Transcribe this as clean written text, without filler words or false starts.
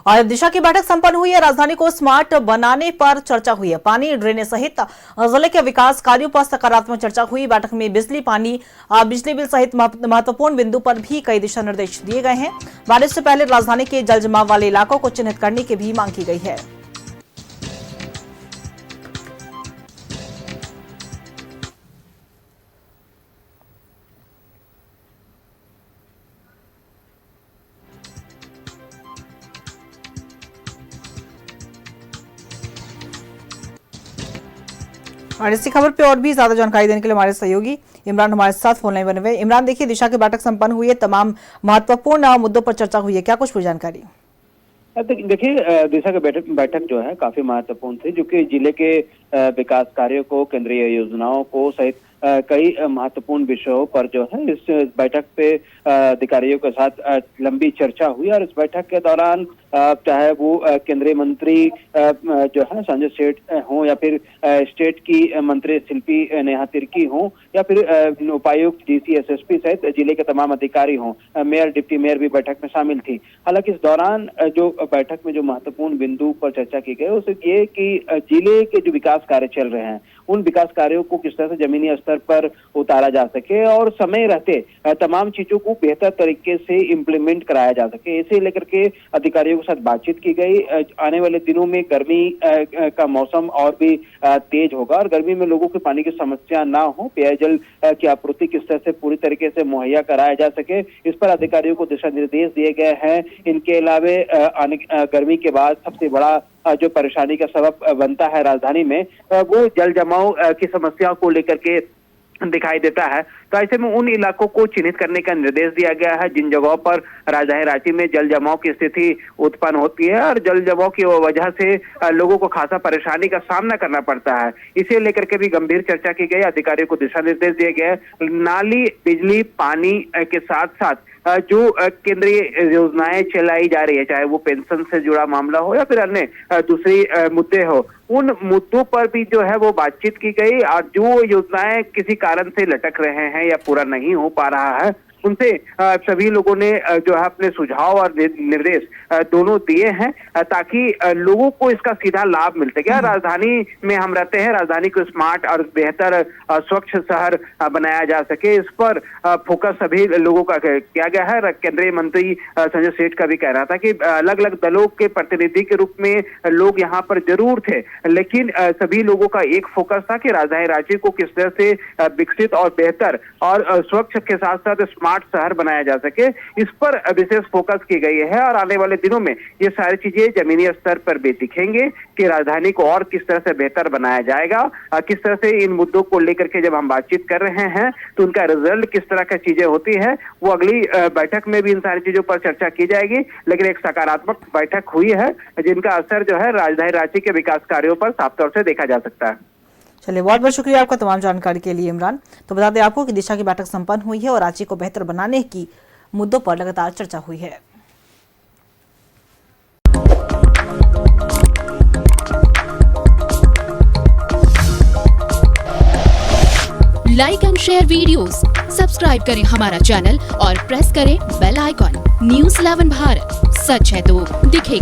और दिशा की बैठक संपन्न हुई है। राजधानी को स्मार्ट बनाने पर चर्चा हुई है। पानी, ड्रेनेज सहित जिले के विकास कार्यों पर सकारात्मक चर्चा हुई। बैठक में बिजली, पानी, बिजली बिल सहित महत्वपूर्ण बिंदु पर भी कई दिशा निर्देश दिए गए हैं। बारिश से पहले राजधानी के जल जमाव वाले इलाकों को चिन्हित करने की भी मांग की गई है। और इसी खबर पे और भी ज्यादा जानकारी देने के लिए हमारे सहयोगी इमरान हमारे साथ फोन लाइन बने हुए। इमरान, देखिए, दिशा की बैठक संपन्न हुई है, तमाम महत्वपूर्ण मुद्दों पर चर्चा हुई है, क्या कुछ पूरी जानकारी? देखिए, दिशा की बैठक जो है काफी महत्वपूर्ण थी, जो कि जिले के विकास कार्यों को, केंद्रीय योजनाओं को सहित कई महत्वपूर्ण विषयों पर जो है इस बैठक पे अधिकारियों के साथ लंबी चर्चा हुई। और इस बैठक के दौरान चाहे वो केंद्रीय मंत्री जो है संजय सेठ हों, या फिर स्टेट की मंत्री शिल्पी नेहा तिर्की हों, या फिर उपायुक्त डीसी एसएसपी सहित जिले के तमाम अधिकारी हों, मेयर, डिप्टी मेयर भी बैठक में शामिल थी। हालांकि इस दौरान जो बैठक में जो महत्वपूर्ण बिंदु पर चर्चा की गई उसे ये कि जिले के जो विकास कार्य चल रहे हैं उन विकास कार्यों को किस तरह से जमीनी स्तर पर उतारा जा सके और समय रहते तमाम चीजों को बेहतर तरीके से इम्प्लीमेंट कराया जा सके। इसे लेकर के अधिकारियों के साथ बातचीत की गई। आने वाले दिनों में गर्मी का मौसम और भी तेज होगा और गर्मी में लोगों की पानी की समस्या ना हो, पेयजल की आपूर्ति किस तरह से पूरी तरीके से मुहैया कराया जा सके, इस पर अधिकारियों को दिशा निर्देश दिए गए हैं। इनके अलावे गर्मी के बाद सबसे बड़ा जो परेशानी का सबब बनता है राजधानी में, वो जल जमाव की समस्या को लेकर के दिखाई देता है। तो ऐसे में उन इलाकों को चिन्हित करने का निर्देश दिया गया है जिन जगहों पर राजधानी रांची में जल जमाव की स्थिति उत्पन्न होती है और जल जमाव की वजह से लोगों को खासा परेशानी का सामना करना पड़ता है। इसे लेकर के भी गंभीर चर्चा की गई। अधिकारियों को दिशा निर्देश दिए गए। नाली, बिजली, पानी के साथ साथ जो केंद्रीय योजनाएं चलाई जा रही है, चाहे वो पेंशन से जुड़ा मामला हो या फिर अन्य दूसरी मुद्दे हो, उन मुद्दों पर भी जो है वो बातचीत की गई। और जो योजनाएं किसी कारण से लटक रहे हैं या पूरा नहीं हो पा रहा है, उनसे सभी लोगों ने जो है अपने सुझाव और निर्देश दोनों दिए हैं ताकि लोगों को इसका सीधा लाभ मिल सके। राजधानी में हम रहते हैं, राजधानी को स्मार्ट और बेहतर स्वच्छ शहर बनाया जा सके, इस पर फोकस सभी लोगों का किया गया है। केंद्रीय मंत्री संजय सेठ का भी कह रहा था कि अलग अलग दलों के प्रतिनिधि के रूप में लोग यहाँ पर जरूर थे, लेकिन सभी लोगों का एक फोकस था कि राजधानी रांची को किस तरह से विकसित और बेहतर और स्वच्छ के साथ साथ स्मार्ट शहर बनाया जा सके, इस पर विशेष फोकस की गई है। और आने वाले दिनों में ये सारी चीजें जमीनी स्तर पर भी दिखेंगे कि राजधानी को और किस तरह से बेहतर बनाया जाएगा, किस तरह से इन मुद्दों को लेकर के जब हम बातचीत कर रहे हैं तो उनका रिजल्ट किस तरह की चीजें होती है, वो अगली बैठक में भी इन सारी चीजों पर चर्चा की जाएगी। लेकिन एक सकारात्मक बैठक हुई है जिनका असर जो है राजधानी रांची के विकास कार्यों पर साफ तौर से देखा जा सकता है। चलिए, बहुत बहुत शुक्रिया आपका तमाम जानकारी के लिए इमरान। तो बता दें आपको कि दिशा की बैठक संपन्न हुई है और रांची को बेहतर बनाने की मुद्दों पर लगातार चर्चा हुई है। Like and share videos, subscribe करें हमारा चैनल और प्रेस करें बेल आइकॉन। न्यूज़ 11 भारत, सच है तो दिखेगा।